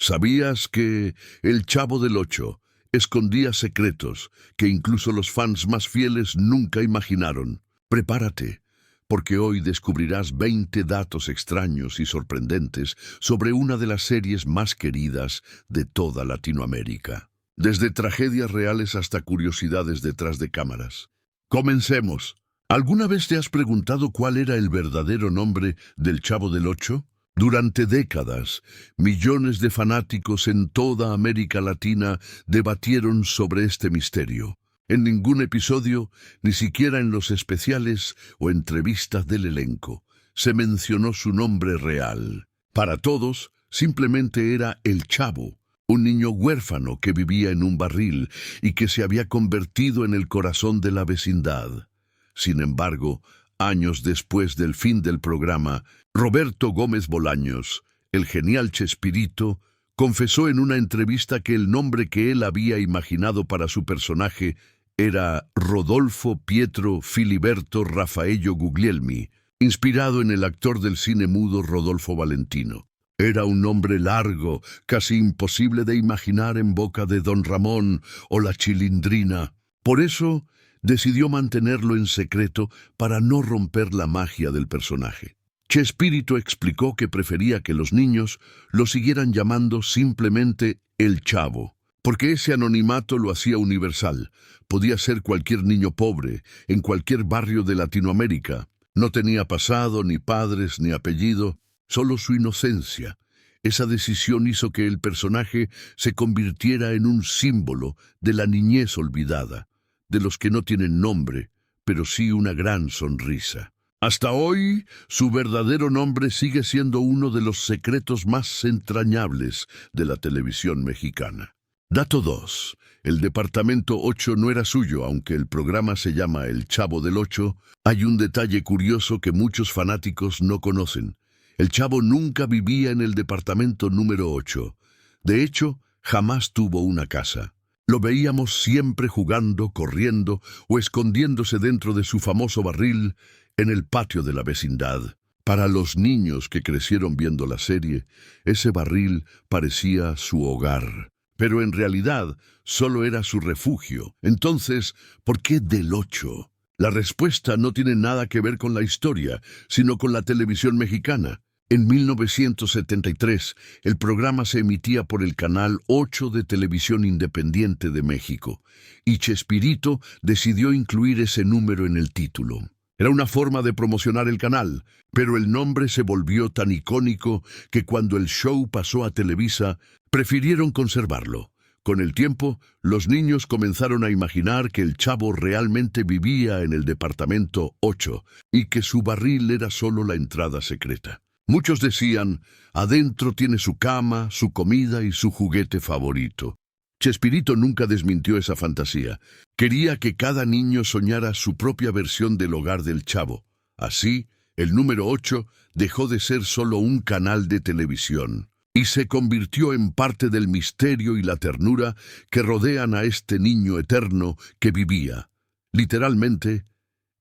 ¿Sabías que El Chavo del Ocho escondía secretos que incluso los fans más fieles nunca imaginaron? Prepárate, porque hoy descubrirás 20 datos extraños y sorprendentes sobre una de las series más queridas de toda Latinoamérica. Desde tragedias reales hasta curiosidades detrás de cámaras. ¡Comencemos! ¿Alguna vez te has preguntado cuál era el verdadero nombre del Chavo del Ocho? Durante décadas, millones de fanáticos en toda América Latina debatieron sobre este misterio. En ningún episodio, ni siquiera en los especiales o entrevistas del elenco, se mencionó su nombre real. Para todos, simplemente era el Chavo, un niño huérfano que vivía en un barril y que se había convertido en el corazón de la vecindad. Sin embargo, años después del fin del programa, Roberto Gómez Bolaños, el genial Chespirito, confesó en una entrevista que el nombre que él había imaginado para su personaje era Rodolfo Pietro Filiberto Raffaello Guglielmi, inspirado en el actor del cine mudo Rodolfo Valentino. Era un nombre largo, casi imposible de imaginar en boca de Don Ramón o la Chilindrina. Por eso, decidió mantenerlo en secreto para no romper la magia del personaje. Chespirito explicó que prefería que los niños lo siguieran llamando simplemente El Chavo, porque ese anonimato lo hacía universal. Podía ser cualquier niño pobre, en cualquier barrio de Latinoamérica. No tenía pasado, ni padres, ni apellido, solo su inocencia. Esa decisión hizo que el personaje se convirtiera en un símbolo de la niñez olvidada, de los que no tienen nombre, pero sí una gran sonrisa. Hasta hoy, su verdadero nombre sigue siendo uno de los secretos más entrañables de la televisión mexicana. Dato 2. El Departamento 8 no era suyo, aunque el programa se llama El Chavo del Ocho. Hay un detalle curioso que muchos fanáticos no conocen. El Chavo nunca vivía en el departamento número 8. De hecho, jamás tuvo una casa. Lo veíamos siempre jugando, corriendo o escondiéndose dentro de su famoso barril en el patio de la vecindad. Para los niños que crecieron viendo la serie, ese barril parecía su hogar. Pero en realidad solo era su refugio. Entonces, ¿por qué del 8? La respuesta no tiene nada que ver con la historia, sino con la televisión mexicana. En 1973, el programa se emitía por el Canal 8 de Televisión Independiente de México, y Chespirito decidió incluir ese número en el título. Era una forma de promocionar el canal, pero el nombre se volvió tan icónico que cuando el show pasó a Televisa, prefirieron conservarlo. Con el tiempo, los niños comenzaron a imaginar que el Chavo realmente vivía en el departamento 8 y que su barril era solo la entrada secreta. Muchos decían, adentro tiene su cama, su comida y su juguete favorito. Chespirito nunca desmintió esa fantasía. Quería que cada niño soñara su propia versión del hogar del Chavo. Así, el número 8 dejó de ser solo un canal de televisión y se convirtió en parte del misterio y la ternura que rodean a este niño eterno que vivía, literalmente,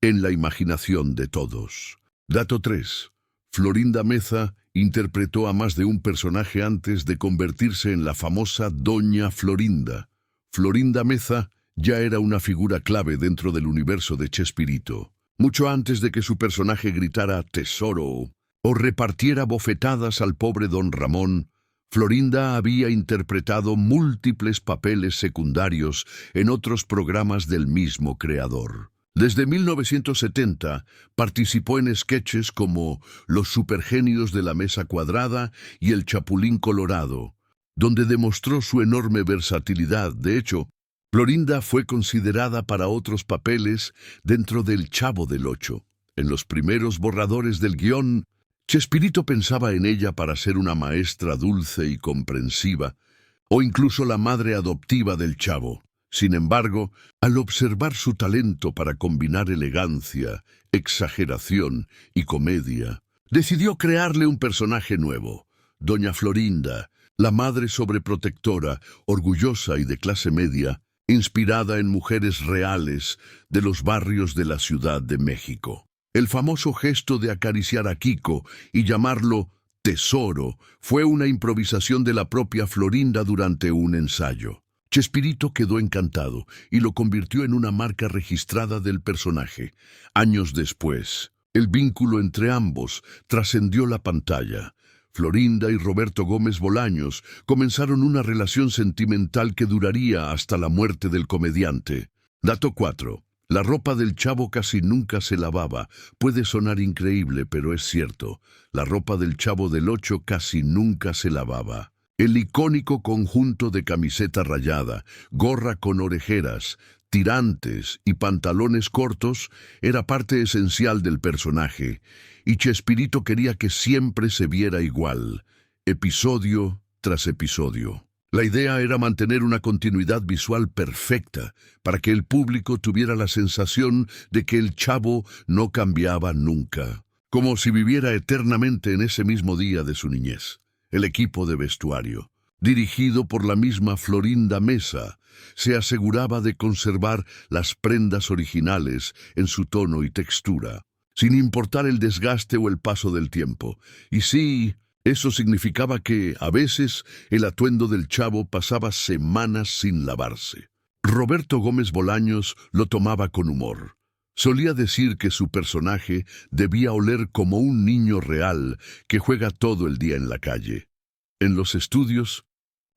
en la imaginación de todos. Dato 3. Florinda Meza interpretó a más de un personaje antes de convertirse en la famosa Doña Florinda. Florinda Meza ya era una figura clave dentro del universo de Chespirito. Mucho antes de que su personaje gritara «tesoro» o repartiera bofetadas al pobre Don Ramón, Florinda había interpretado múltiples papeles secundarios en otros programas del mismo creador. Desde 1970 participó en sketches como Los Supergenios de la Mesa Cuadrada y El Chapulín Colorado, donde demostró su enorme versatilidad. De hecho, Florinda fue considerada para otros papeles dentro del Chavo del Ocho. En los primeros borradores del guión, Chespirito pensaba en ella para ser una maestra dulce y comprensiva, o incluso la madre adoptiva del Chavo. Sin embargo, al observar su talento para combinar elegancia, exageración y comedia, decidió crearle un personaje nuevo, Doña Florinda, la madre sobreprotectora, orgullosa y de clase media, inspirada en mujeres reales de los barrios de la Ciudad de México. El famoso gesto de acariciar a Kiko y llamarlo tesoro fue una improvisación de la propia Florinda durante un ensayo. Chespirito quedó encantado y lo convirtió en una marca registrada del personaje. Años después, el vínculo entre ambos trascendió la pantalla. Florinda y Roberto Gómez Bolaños comenzaron una relación sentimental que duraría hasta la muerte del comediante. Dato 4. La ropa del Chavo casi nunca se lavaba. Puede sonar increíble, pero es cierto. La ropa del Chavo del Ocho casi nunca se lavaba. El icónico conjunto de camiseta rayada, gorra con orejeras, tirantes y pantalones cortos era parte esencial del personaje, y Chespirito quería que siempre se viera igual, episodio tras episodio. La idea era mantener una continuidad visual perfecta para que el público tuviera la sensación de que el Chavo no cambiaba nunca, como si viviera eternamente en ese mismo día de su niñez. El equipo de vestuario, dirigido por la misma Florinda Mesa, se aseguraba de conservar las prendas originales en su tono y textura, sin importar el desgaste o el paso del tiempo. Y sí, eso significaba que, a veces, el atuendo del Chavo pasaba semanas sin lavarse. Roberto Gómez Bolaños lo tomaba con humor. Solía decir que su personaje debía oler como un niño real que juega todo el día en la calle. En los estudios,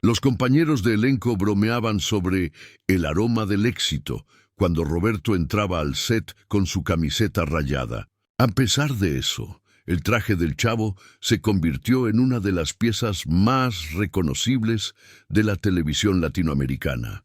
los compañeros de elenco bromeaban sobre el aroma del éxito cuando Roberto entraba al set con su camiseta rayada. A pesar de eso, el traje del Chavo se convirtió en una de las piezas más reconocibles de la televisión latinoamericana.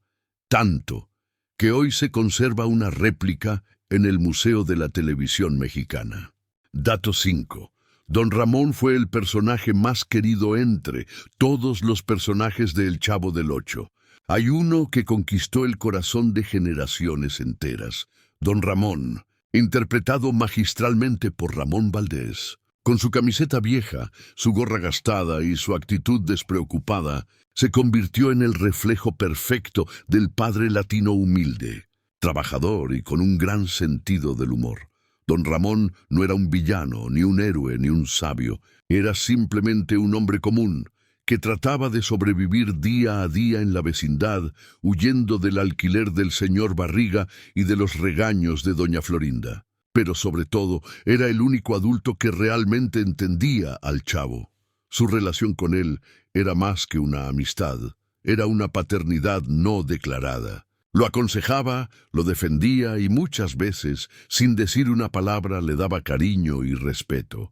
Tanto que hoy se conserva una réplica en el Museo de la Televisión Mexicana. Dato 5. Don Ramón fue el personaje más querido entre todos los personajes de El Chavo del Ocho. Hay uno que conquistó el corazón de generaciones enteras. Don Ramón, interpretado magistralmente por Ramón Valdés. Con su camiseta vieja, su gorra gastada y su actitud despreocupada, se convirtió en el reflejo perfecto del padre latino humilde, trabajador y con un gran sentido del humor. Don Ramón no era un villano, ni un héroe, ni un sabio. Era simplemente un hombre común, que trataba de sobrevivir día a día en la vecindad, huyendo del alquiler del señor Barriga y de los regaños de doña Florinda. Pero sobre todo, era el único adulto que realmente entendía al Chavo. Su relación con él era más que una amistad, era una paternidad no declarada. Lo aconsejaba, lo defendía y muchas veces, sin decir una palabra, le daba cariño y respeto.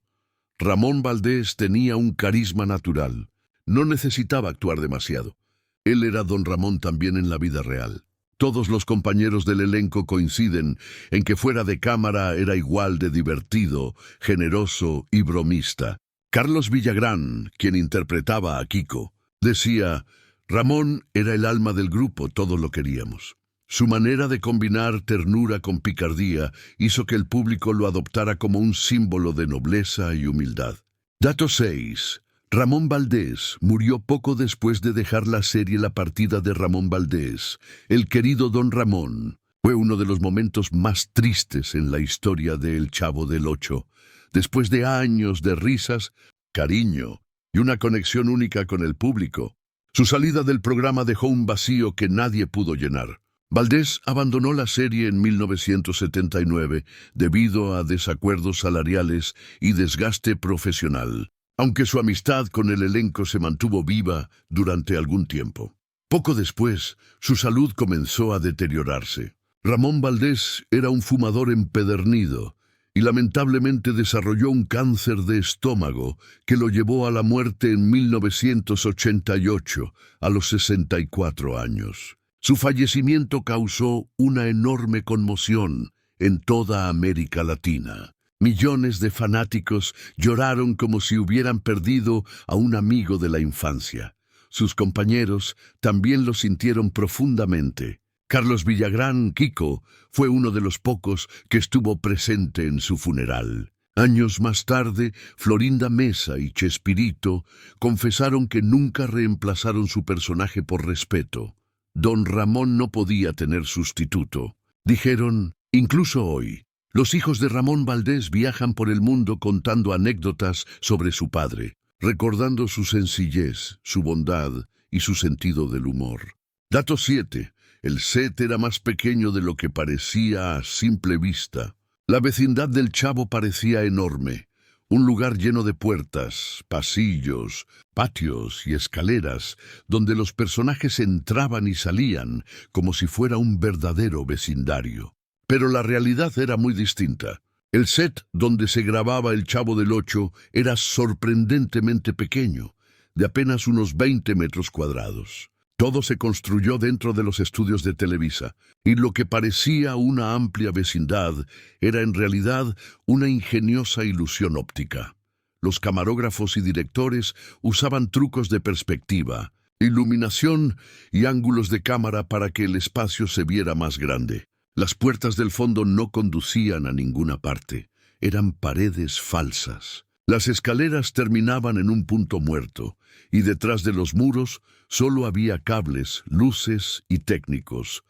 Ramón Valdés tenía un carisma natural. No necesitaba actuar demasiado. Él era don Ramón también en la vida real. Todos los compañeros del elenco coinciden en que fuera de cámara era igual de divertido, generoso y bromista. Carlos Villagrán, quien interpretaba a Kiko, decía: Ramón era el alma del grupo, todos lo queríamos. Su manera de combinar ternura con picardía hizo que el público lo adoptara como un símbolo de nobleza y humildad. Dato 6. Ramón Valdés murió poco después de dejar la serie La partida de Ramón Valdés. El querido don Ramón fue uno de los momentos más tristes en la historia de El Chavo del Ocho. Después de años de risas, cariño y una conexión única con el público, su salida del programa dejó un vacío que nadie pudo llenar. Valdés abandonó la serie en 1979 debido a desacuerdos salariales y desgaste profesional, aunque su amistad con el elenco se mantuvo viva durante algún tiempo. Poco después, su salud comenzó a deteriorarse. Ramón Valdés era un fumador empedernido y lamentablemente desarrolló un cáncer de estómago que lo llevó a la muerte en 1988, a los 64 años. Su fallecimiento causó una enorme conmoción en toda América Latina. Millones de fanáticos lloraron como si hubieran perdido a un amigo de la infancia. Sus compañeros también lo sintieron profundamente. Carlos Villagrán, Kiko, fue uno de los pocos que estuvo presente en su funeral. Años más tarde, Florinda Mesa y Chespirito confesaron que nunca reemplazaron su personaje por respeto. Don Ramón no podía tener sustituto. Dijeron: incluso hoy, los hijos de Ramón Valdés viajan por el mundo contando anécdotas sobre su padre. recordando su sencillez, su bondad y su sentido del humor. Dato 7. El set era más pequeño de lo que parecía a simple vista. La vecindad del Chavo parecía enorme, un lugar lleno de puertas, pasillos, patios y escaleras, donde los personajes entraban y salían como si fuera un verdadero vecindario. Pero la realidad era muy distinta. El set donde se grababa El Chavo del Ocho era sorprendentemente pequeño, de apenas unos 20 metros cuadrados. Todo se construyó dentro de los estudios de Televisa, y lo que parecía una amplia vecindad era en realidad una ingeniosa ilusión óptica. Los camarógrafos y directores usaban trucos de perspectiva, iluminación y ángulos de cámara para que el espacio se viera más grande. Las puertas del fondo no conducían a ninguna parte, eran paredes falsas. Las escaleras terminaban en un punto muerto, y detrás de los muros solo había cables, luces y técnicos.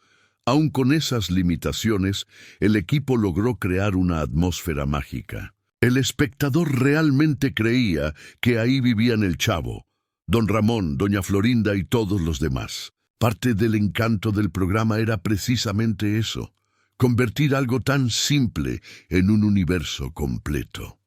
Aun con esas limitaciones, el equipo logró crear una atmósfera mágica. El espectador realmente creía que ahí vivían el Chavo, don Ramón, doña Florinda y todos los demás. Parte del encanto del programa era precisamente eso, convertir algo tan simple en un universo completo.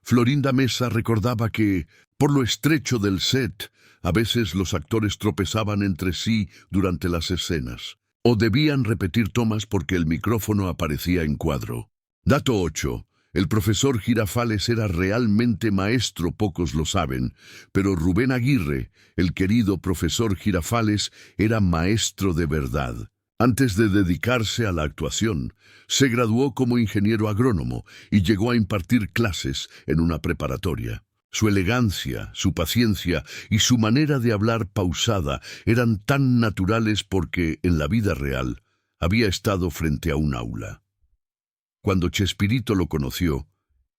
Florinda Mesa recordaba que, por lo estrecho del set, a veces los actores tropezaban entre sí durante las escenas, o debían repetir tomas porque el micrófono aparecía en cuadro. Dato 8. El profesor Girafales era realmente maestro, pocos lo saben, pero Rubén Aguirre, el querido profesor Girafales, era maestro de verdad. Antes de dedicarse a la actuación, se graduó como ingeniero agrónomo y llegó a impartir clases en una preparatoria. Su elegancia, su paciencia y su manera de hablar pausada eran tan naturales porque, en la vida real, había estado frente a un aula. Cuando Chespirito lo conoció,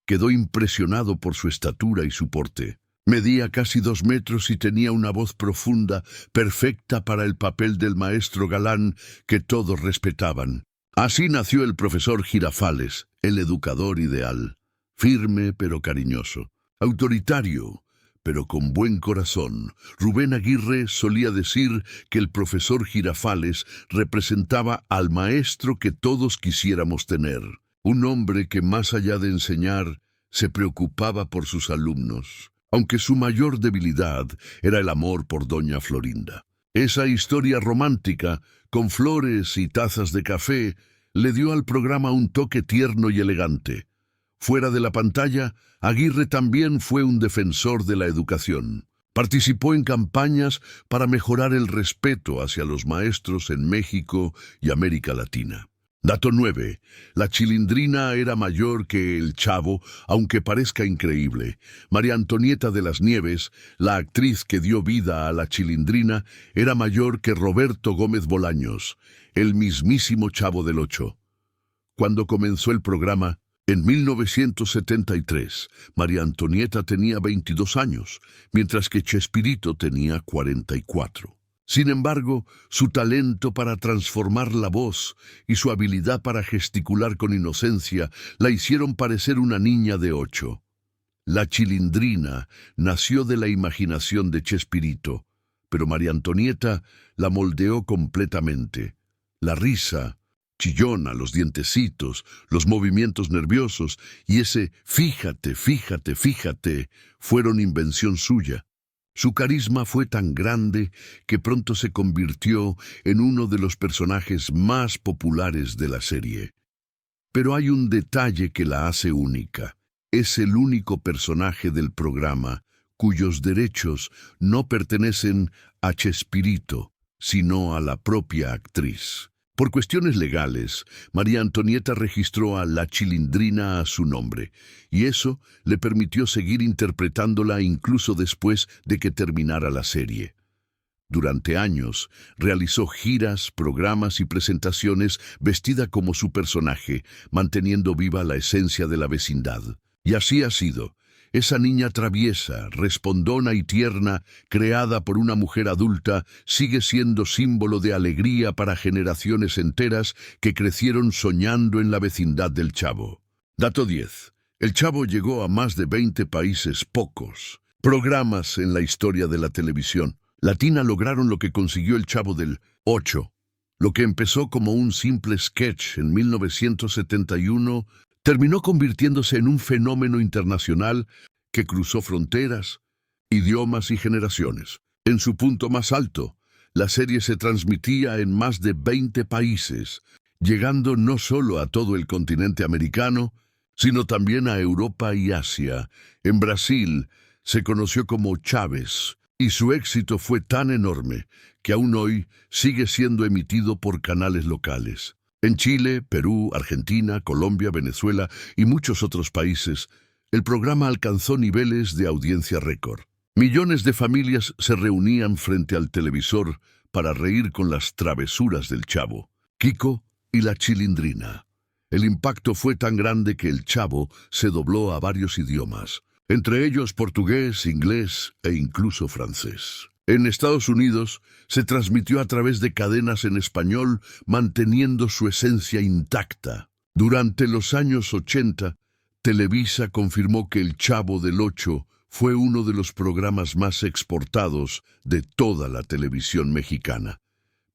quedó impresionado por su estatura y su porte. Medía casi 2 metros y tenía una voz profunda, perfecta para el papel del maestro galán que todos respetaban. Así nació el profesor Girafales, el educador ideal. Firme pero cariñoso, autoritario pero con buen corazón. Rubén Aguirre solía decir que el profesor Girafales representaba al maestro que todos quisiéramos tener. Un hombre que, más allá de enseñar, se preocupaba por sus alumnos, aunque su mayor debilidad era el amor por doña Florinda. Esa historia romántica, con flores y tazas de café, le dio al programa un toque tierno y elegante. Fuera de la pantalla, Aguirre también fue un defensor de la educación. Participó en campañas para mejorar el respeto hacia los maestros en México y América Latina. Dato 9. La Chilindrina era mayor que el Chavo, aunque parezca increíble. María Antonieta de las Nieves, la actriz que dio vida a la Chilindrina, era mayor que Roberto Gómez Bolaños, el mismísimo Chavo del Ocho. Cuando comenzó el programa, en 1973, María Antonieta tenía 22 años, mientras que Chespirito tenía 44. Sin embargo, su talento para transformar la voz y su habilidad para gesticular con inocencia la hicieron parecer una niña de 8. La Chilindrina nació de la imaginación de Chespirito, pero María Antonieta la moldeó completamente. La risa, chillona, los dientecitos, los movimientos nerviosos y ese fíjate, fíjate, fíjate fueron invención suya. Su carisma fue tan grande que pronto se convirtió en uno de los personajes más populares de la serie. Pero hay un detalle que la hace única. Es el único personaje del programa cuyos derechos no pertenecen a Chespirito, sino a la propia actriz. Por cuestiones legales, María Antonieta registró a la Chilindrina a su nombre, y eso le permitió seguir interpretándola incluso después de que terminara la serie. Durante años, realizó giras, programas y presentaciones vestida como su personaje, manteniendo viva la esencia de la vecindad. Y así ha sido. Esa niña traviesa, respondona y tierna, creada por una mujer adulta, sigue siendo símbolo de alegría para generaciones enteras que crecieron soñando en la vecindad del Chavo. Dato 10. El Chavo llegó a más de 20 países, pocos. programas en la historia de la televisión latina lograron lo que consiguió El Chavo del Ocho. Lo que empezó como un simple sketch en 1971 terminó convirtiéndose en un fenómeno internacional que cruzó fronteras, idiomas y generaciones. En su punto más alto, la serie se transmitía en más de 20 países, llegando no solo a todo el continente americano, sino también a Europa y Asia. En Brasil se conoció como Chaves, y su éxito fue tan enorme que aún hoy sigue siendo emitido por canales locales. En Chile, Perú, Argentina, Colombia, Venezuela y muchos otros países, el programa alcanzó niveles de audiencia récord. Millones de familias se reunían frente al televisor para reír con las travesuras del Chavo, Kiko y la Chilindrina. El impacto fue tan grande que el Chavo se dobló a varios idiomas, entre ellos portugués, inglés e incluso francés. En Estados Unidos se transmitió a través de cadenas en español, manteniendo su esencia intacta. Durante los años 80, Televisa confirmó que El Chavo del Ocho fue uno de los programas más exportados de toda la televisión mexicana.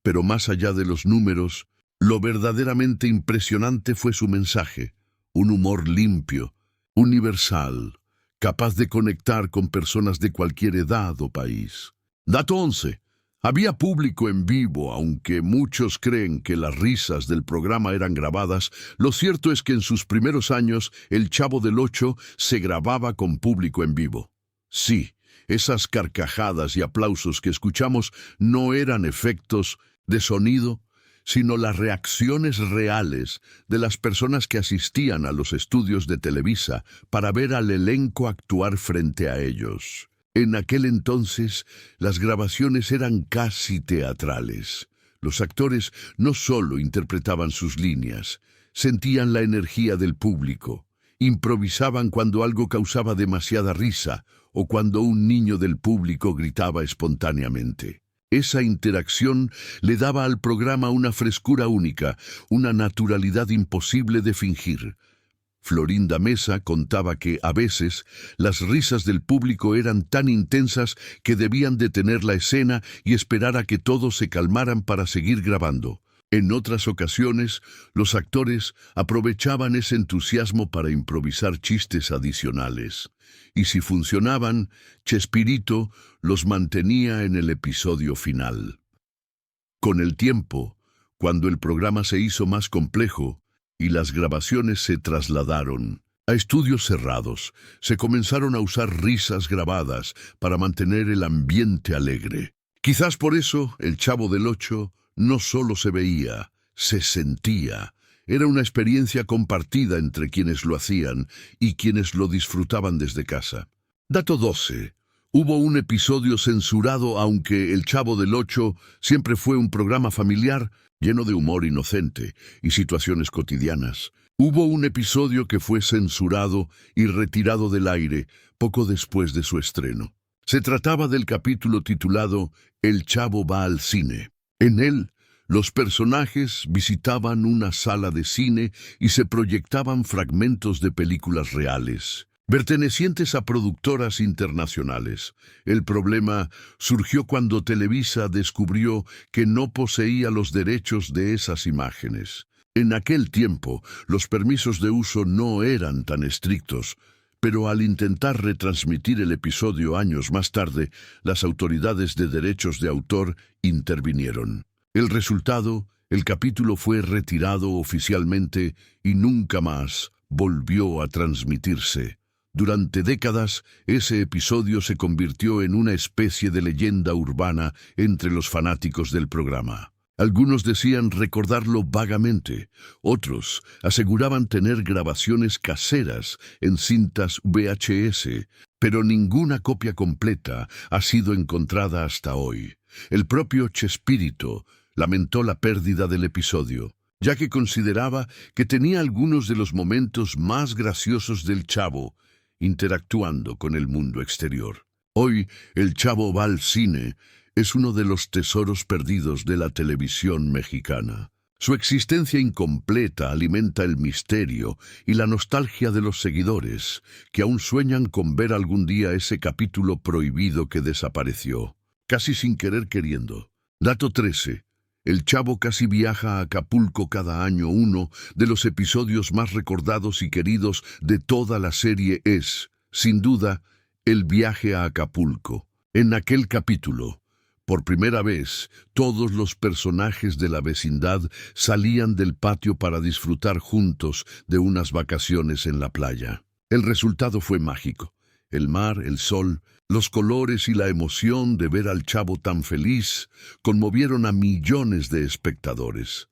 Pero más allá de los números, lo verdaderamente impresionante fue su mensaje, un humor limpio, universal, capaz de conectar con personas de cualquier edad o país. Dato 11. Había público en vivo, aunque muchos creen que las risas del programa eran grabadas. Lo cierto es que en sus primeros años, El Chavo del Ocho se grababa con público en vivo. Sí, esas carcajadas y aplausos que escuchamos no eran efectos de sonido, sino las reacciones reales de las personas que asistían a los estudios de Televisa para ver al elenco actuar frente a ellos. En aquel entonces, las grabaciones eran casi teatrales. Los actores no solo interpretaban sus líneas, sentían la energía del público, improvisaban cuando algo causaba demasiada risa o cuando un niño del público gritaba espontáneamente. Esa interacción le daba al programa una frescura única, una naturalidad imposible de fingir. Florinda Mesa contaba que, a veces, las risas del público eran tan intensas que debían detener la escena y esperar a que todos se calmaran para seguir grabando. En otras ocasiones, los actores aprovechaban ese entusiasmo para improvisar chistes adicionales. Y si funcionaban, Chespirito los mantenía en el episodio final. Con el tiempo, cuando el programa se hizo más complejo y las grabaciones se trasladaron a estudios cerrados, se comenzaron a usar risas grabadas para mantener el ambiente alegre. Quizás por eso, El Chavo del Ocho no solo se veía, se sentía. Era una experiencia compartida entre quienes lo hacían y quienes lo disfrutaban desde casa. Dato 12. Hubo un episodio censurado, aunque El Chavo del Ocho siempre fue un programa familiar, lleno de humor inocente y situaciones cotidianas. Hubo un episodio que fue censurado y retirado del aire poco después de su estreno. Se trataba del capítulo titulado El Chavo va al cine. En él, los personajes visitaban una sala de cine y se proyectaban fragmentos de películas reales, pertenecientes a productoras internacionales. El problema surgió cuando Televisa descubrió que no poseía los derechos de esas imágenes. En aquel tiempo, los permisos de uso no eran tan estrictos, pero al intentar retransmitir el episodio años más tarde, las autoridades de derechos de autor intervinieron. El resultado, el capítulo fue retirado oficialmente y nunca más volvió a transmitirse. Durante décadas, ese episodio se convirtió en una especie de leyenda urbana entre los fanáticos del programa. Algunos decían recordarlo vagamente, otros aseguraban tener grabaciones caseras en cintas VHS, pero ninguna copia completa ha sido encontrada hasta hoy. El propio Chespirito lamentó la pérdida del episodio, ya que consideraba que tenía algunos de los momentos más graciosos del Chavo, interactuando con el mundo exterior. Hoy, El Chavo va al cine es uno de los tesoros perdidos de la televisión mexicana. Su existencia incompleta alimenta el misterio y la nostalgia de los seguidores, que aún sueñan con ver algún día ese capítulo prohibido que desapareció, casi sin querer queriendo. Dato 13. El Chavo casi viaja a Acapulco cada año. Uno de los episodios más recordados y queridos de toda la serie es, sin duda, el viaje a Acapulco. En aquel capítulo, por primera vez, todos los personajes de la vecindad salían del patio para disfrutar juntos de unas vacaciones en la playa. El resultado fue mágico. El mar, el sol, los colores y la emoción de ver al Chavo tan feliz conmovieron a millones de espectadores.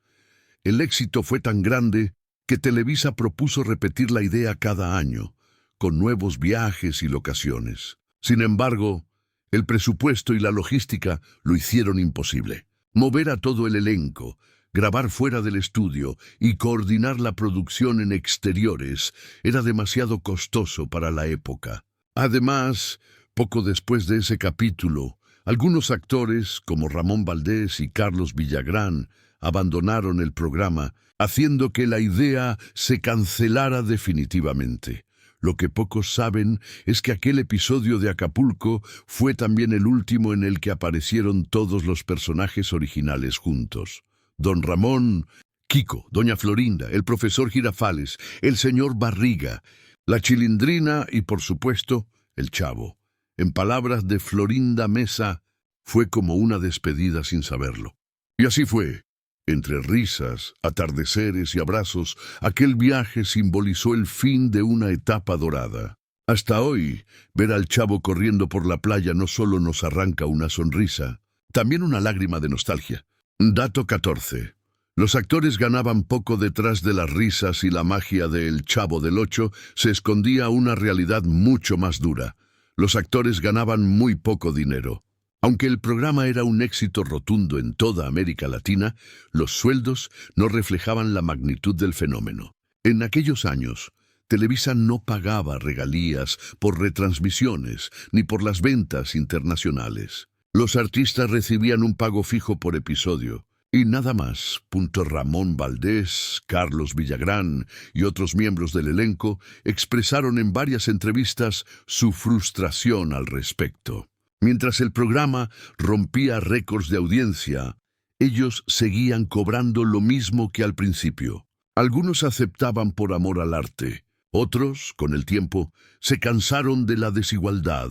El éxito fue tan grande que Televisa propuso repetir la idea cada año, con nuevos viajes y locaciones. Sin embargo, el presupuesto y la logística lo hicieron imposible. Mover a todo el elenco, grabar fuera del estudio y coordinar la producción en exteriores era demasiado costoso para la época. Además, poco después de ese capítulo, algunos actores, como Ramón Valdés y Carlos Villagrán, abandonaron el programa, haciendo que la idea se cancelara definitivamente. Lo que pocos saben es que aquel episodio de Acapulco fue también el último en el que aparecieron todos los personajes originales juntos. Don Ramón, Kiko, Doña Florinda, el profesor Girafales, el señor Barriga, la Chilindrina y, por supuesto, el Chavo. En palabras de Florinda Mesa, fue como una despedida sin saberlo. Y así fue. Entre risas, atardeceres y abrazos, aquel viaje simbolizó el fin de una etapa dorada. Hasta hoy, ver al Chavo corriendo por la playa no solo nos arranca una sonrisa, también una lágrima de nostalgia. Dato 14. Los actores ganaban poco. Detrás de las risas y la magia de El Chavo del Ocho se escondía una realidad mucho más dura. Los actores ganaban muy poco dinero. Aunque el programa era un éxito rotundo en toda América Latina, los sueldos no reflejaban la magnitud del fenómeno. En aquellos años, Televisa no pagaba regalías por retransmisiones ni por las ventas internacionales. Los artistas recibían un pago fijo por episodio, y nada más. Ramón Valdés, Carlos Villagrán y otros miembros del elenco expresaron en varias entrevistas su frustración al respecto. Mientras el programa rompía récords de audiencia, ellos seguían cobrando lo mismo que al principio. Algunos aceptaban por amor al arte. Otros, con el tiempo, se cansaron de la desigualdad.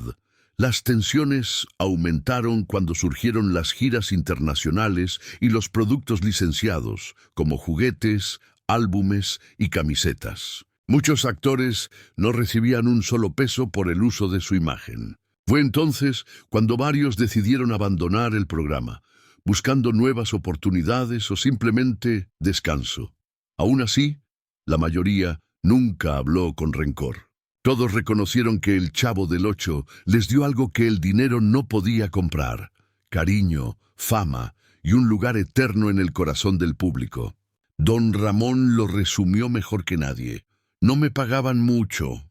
Las tensiones aumentaron cuando surgieron las giras internacionales y los productos licenciados, como juguetes, álbumes y camisetas. Muchos actores no recibían un solo peso por el uso de su imagen. Fue entonces cuando varios decidieron abandonar el programa, buscando nuevas oportunidades o simplemente descanso. Aún así, la mayoría nunca habló con rencor. Todos reconocieron que El Chavo del Ocho les dio algo que el dinero no podía comprar: cariño, fama y un lugar eterno en el corazón del público. Don Ramón lo resumió mejor que nadie. No me pagaban mucho,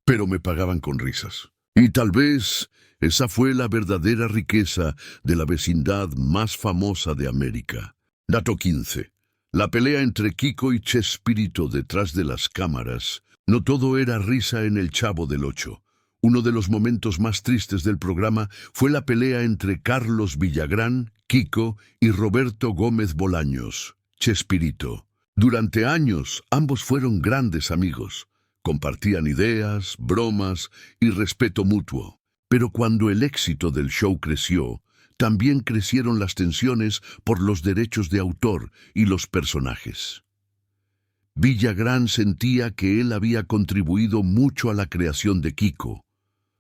pero me pagaban con risas. Y tal vez esa fue la verdadera riqueza de la vecindad más famosa de América. Dato 15. La pelea entre Kiko y Chespirito detrás de las cámaras. No todo era risa en El Chavo del Ocho. Uno de los momentos más tristes del programa fue la pelea entre Carlos Villagrán, Kiko, y Roberto Gómez Bolaños, Chespirito. Durante años, ambos fueron grandes amigos. Compartían ideas, bromas y respeto mutuo. Pero cuando el éxito del show creció, también crecieron las tensiones por los derechos de autor y los personajes. Villagrán sentía que él había contribuido mucho a la creación de Kiko.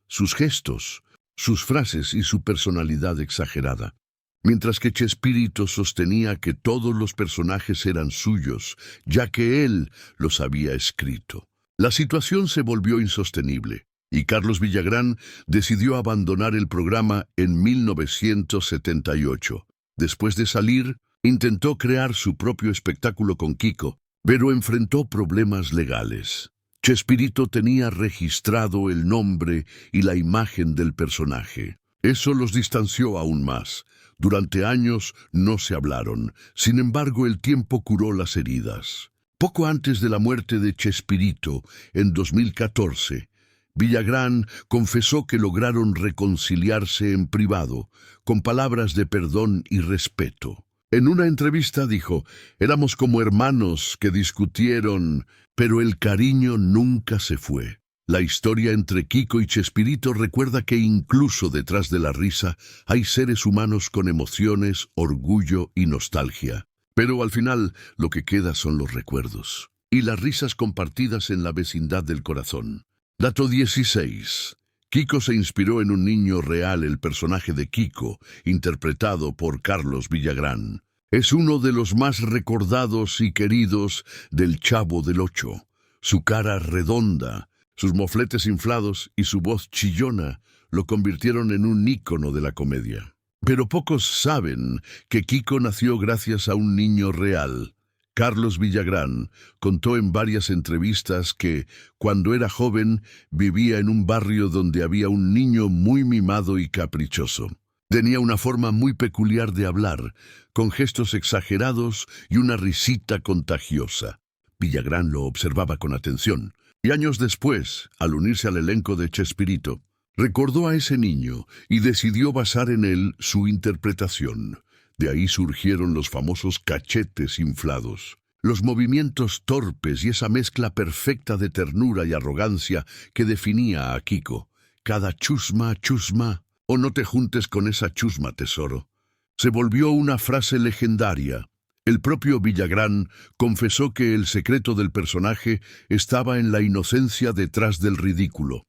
Sus gestos, sus frases y su personalidad exagerada. Mientras que Chespirito sostenía que todos los personajes eran suyos, ya que él los había escrito. La situación se volvió insostenible, y Carlos Villagrán decidió abandonar el programa en 1978. Después de salir, intentó crear su propio espectáculo con Kiko, pero enfrentó problemas legales. Chespirito tenía registrado el nombre y la imagen del personaje. Eso los distanció aún más. Durante años no se hablaron, sin embargo el tiempo curó las heridas. Poco antes de la muerte de Chespirito, en 2014, Villagrán confesó que lograron reconciliarse en privado, con palabras de perdón y respeto. En una entrevista dijo: «Éramos como hermanos que discutieron, pero el cariño nunca se fue». La historia entre Kiko y Chespirito recuerda que incluso detrás de la risa hay seres humanos con emociones, orgullo y nostalgia. Pero al final lo que queda son los recuerdos y las risas compartidas en la vecindad del corazón. Dato 16. Kiko se inspiró en un niño real, el personaje de Kiko, interpretado por Carlos Villagrán. Es uno de los más recordados y queridos del Chavo del Ocho. Su cara redonda, sus mofletes inflados y su voz chillona lo convirtieron en un ícono de la comedia. Pero pocos saben que Kiko nació gracias a un niño real. Carlos Villagrán contó en varias entrevistas que, cuando era joven, vivía en un barrio donde había un niño muy mimado y caprichoso. Tenía una forma muy peculiar de hablar, con gestos exagerados y una risita contagiosa. Villagrán lo observaba con atención, y años después, al unirse al elenco de Chespirito, recordó a ese niño y decidió basar en él su interpretación. De ahí surgieron los famosos cachetes inflados, los movimientos torpes y esa mezcla perfecta de ternura y arrogancia que definía a Kiko. Cada chusma, chusma, o no te juntes con esa chusma, tesoro, se volvió una frase legendaria. El propio Villagrán confesó que el secreto del personaje estaba en la inocencia detrás del ridículo.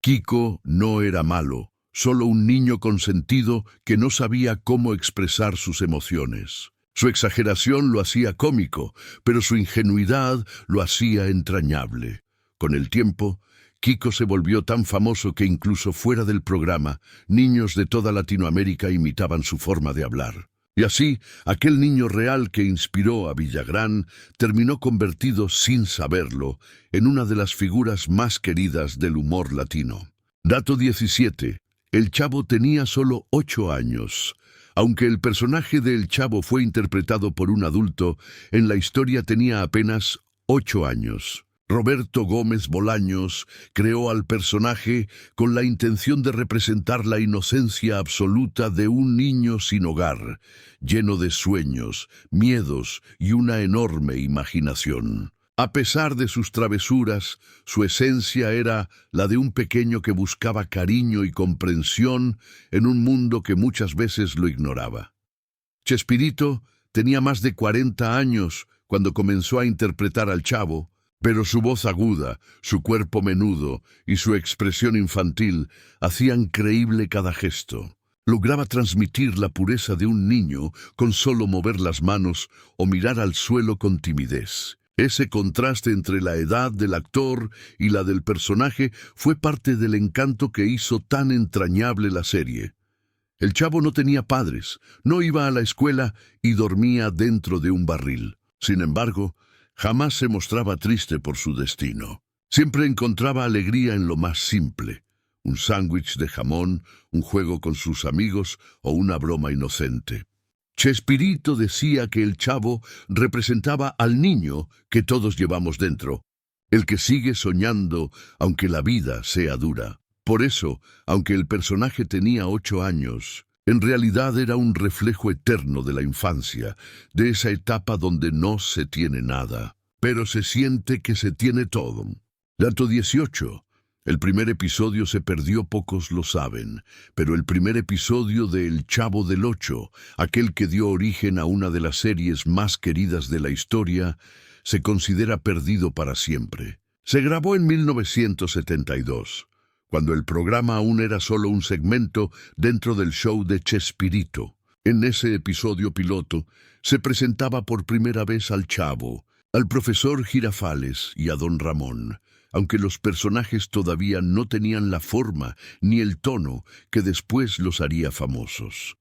Kiko no era malo, solo un niño consentido que no sabía cómo expresar sus emociones. Su exageración lo hacía cómico, pero su ingenuidad lo hacía entrañable. Con el tiempo, Kiko se volvió tan famoso que incluso fuera del programa, niños de toda Latinoamérica imitaban su forma de hablar. Y así, aquel niño real que inspiró a Villagrán terminó convertido, sin saberlo, en una de las figuras más queridas del humor latino. Dato 17. El Chavo tenía solo 8 años. Aunque el personaje de El Chavo fue interpretado por un adulto, en la historia tenía apenas 8 años. Roberto Gómez Bolaños creó al personaje con la intención de representar la inocencia absoluta de un niño sin hogar, lleno de sueños, miedos y una enorme imaginación. A pesar de sus travesuras, su esencia era la de un pequeño que buscaba cariño y comprensión en un mundo que muchas veces lo ignoraba. Chespirito tenía más de 40 años cuando comenzó a interpretar al Chavo, pero su voz aguda, su cuerpo menudo y su expresión infantil hacían creíble cada gesto. Lograba transmitir la pureza de un niño con solo mover las manos o mirar al suelo con timidez. Ese contraste entre la edad del actor y la del personaje fue parte del encanto que hizo tan entrañable la serie. El Chavo no tenía padres, no iba a la escuela y dormía dentro de un barril. Sin embargo, jamás se mostraba triste por su destino. Siempre encontraba alegría en lo más simple: un sándwich de jamón, un juego con sus amigos o una broma inocente. Chespirito decía que el Chavo representaba al niño que todos llevamos dentro, el que sigue soñando aunque la vida sea dura. Por eso, aunque el personaje tenía 8 años, en realidad era un reflejo eterno de la infancia, de esa etapa donde no se tiene nada, pero se siente que se tiene todo. Dato 18. El primer episodio se perdió, pocos lo saben, pero el primer episodio de El Chavo del Ocho, aquel que dio origen a una de las series más queridas de la historia, se considera perdido para siempre. Se grabó en 1972. Cuando el programa aún era solo un segmento dentro del show de Chespirito. En ese episodio piloto se presentaba por primera vez al Chavo, al profesor Girafales y a Don Ramón, aunque los personajes todavía no tenían la forma ni el tono que después los haría famosos.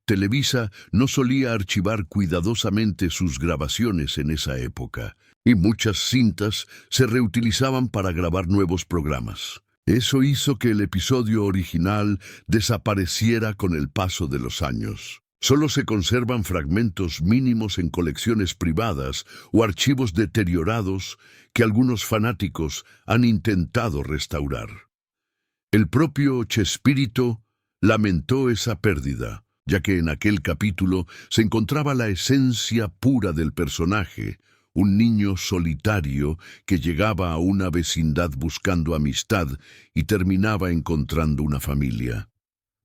Televisa no solía archivar cuidadosamente sus grabaciones en esa época, y muchas cintas se reutilizaban para grabar nuevos programas. Eso hizo que el episodio original desapareciera con el paso de los años. Solo se conservan fragmentos mínimos en colecciones privadas o archivos deteriorados que algunos fanáticos han intentado restaurar. El propio Chespirito lamentó esa pérdida, ya que en aquel capítulo se encontraba la esencia pura del personaje, un niño solitario que llegaba a una vecindad buscando amistad y terminaba encontrando una familia.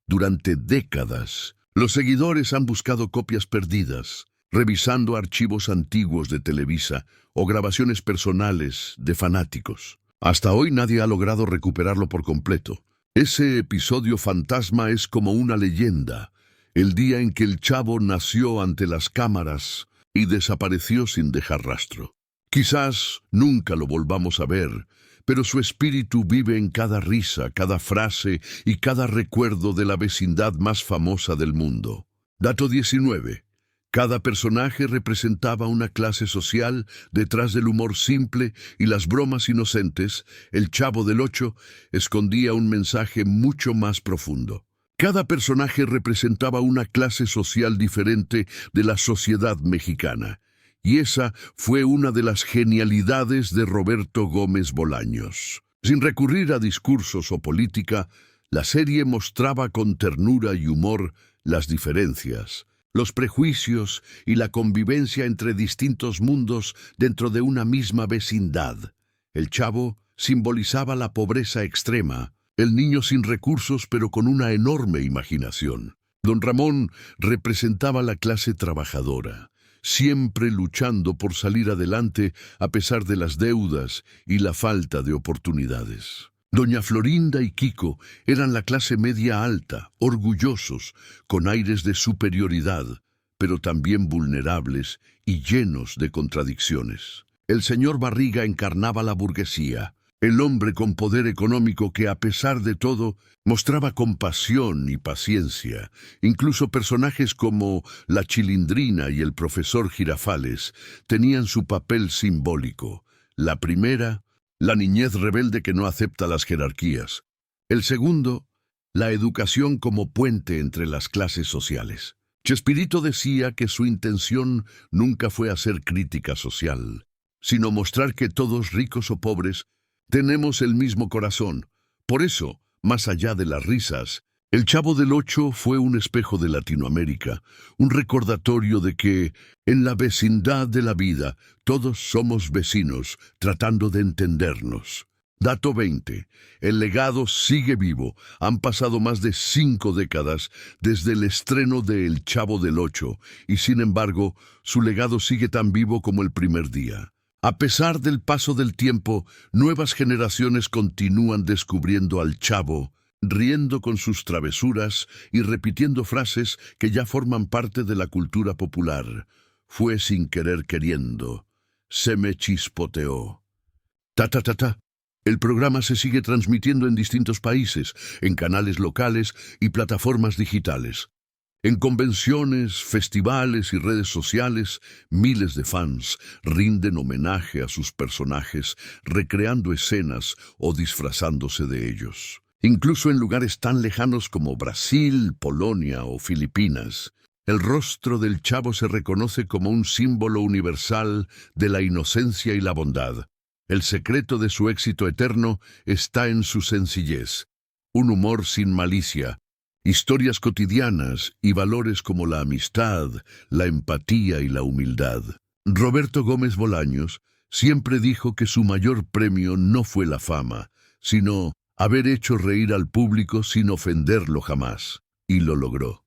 Durante décadas, los seguidores han buscado copias perdidas, revisando archivos antiguos de Televisa o grabaciones personales de fanáticos. Hasta hoy nadie ha logrado recuperarlo por completo. Ese episodio fantasma es como una leyenda, el día en que el Chavo nació ante las cámaras y desapareció sin dejar rastro. Quizás nunca lo volvamos a ver, pero su espíritu vive en cada risa, cada frase y cada recuerdo de la vecindad más famosa del mundo. Dato 19. Cada personaje representaba una clase social. Detrás del humor simple y las bromas inocentes, el Chavo del Ocho escondía un mensaje mucho más profundo. Cada personaje representaba una clase social diferente de la sociedad mexicana. Y esa fue una de las genialidades de Roberto Gómez Bolaños. Sin recurrir a discursos o política, la serie mostraba con ternura y humor las diferencias, los prejuicios y la convivencia entre distintos mundos dentro de una misma vecindad. El Chavo simbolizaba la pobreza extrema, el niño sin recursos pero con una enorme imaginación. Don Ramón representaba la clase trabajadora, siempre luchando por salir adelante a pesar de las deudas y la falta de oportunidades. Doña Florinda y Kiko eran la clase media alta, orgullosos, con aires de superioridad, pero también vulnerables y llenos de contradicciones. El señor Barriga encarnaba la burguesía, el hombre con poder económico que, a pesar de todo, mostraba compasión y paciencia. Incluso personajes como la Chilindrina y el profesor Girafales tenían su papel simbólico. La primera, la niñez rebelde que no acepta las jerarquías. El segundo, la educación como puente entre las clases sociales. Chespirito decía que su intención nunca fue hacer crítica social, sino mostrar que todos, ricos o pobres, tenemos el mismo corazón. Por eso, más allá de las risas, el Chavo del Ocho fue un espejo de Latinoamérica, un recordatorio de que, en la vecindad de la vida, todos somos vecinos, tratando de entendernos. Dato 20. El legado sigue vivo. Han pasado más de 5 décadas desde el estreno de El Chavo del Ocho, y sin embargo, su legado sigue tan vivo como el primer día. A pesar del paso del tiempo, nuevas generaciones continúan descubriendo al Chavo, riendo con sus travesuras y repitiendo frases que ya forman parte de la cultura popular. Fue sin querer queriendo. Se me chispoteó. Ta ta ta ta. El programa se sigue transmitiendo en distintos países, en canales locales y plataformas digitales. En convenciones, festivales y redes sociales, miles de fans rinden homenaje a sus personajes, recreando escenas o disfrazándose de ellos. Incluso en lugares tan lejanos como Brasil, Polonia o Filipinas, el rostro del Chavo se reconoce como un símbolo universal de la inocencia y la bondad. El secreto de su éxito eterno está en su sencillez, un humor sin malicia, historias cotidianas y valores como la amistad, la empatía y la humildad. Roberto Gómez Bolaños siempre dijo que su mayor premio no fue la fama, sino haber hecho reír al público sin ofenderlo jamás, y lo logró.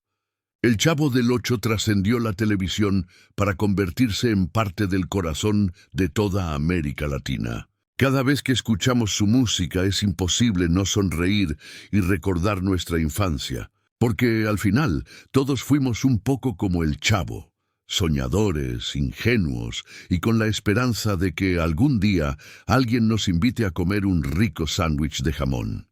El Chavo del Ocho trascendió la televisión para convertirse en parte del corazón de toda América Latina. Cada vez que escuchamos su música es imposible no sonreír y recordar nuestra infancia, porque al final todos fuimos un poco como el Chavo, soñadores, ingenuos y con la esperanza de que algún día alguien nos invite a comer un rico sándwich de jamón.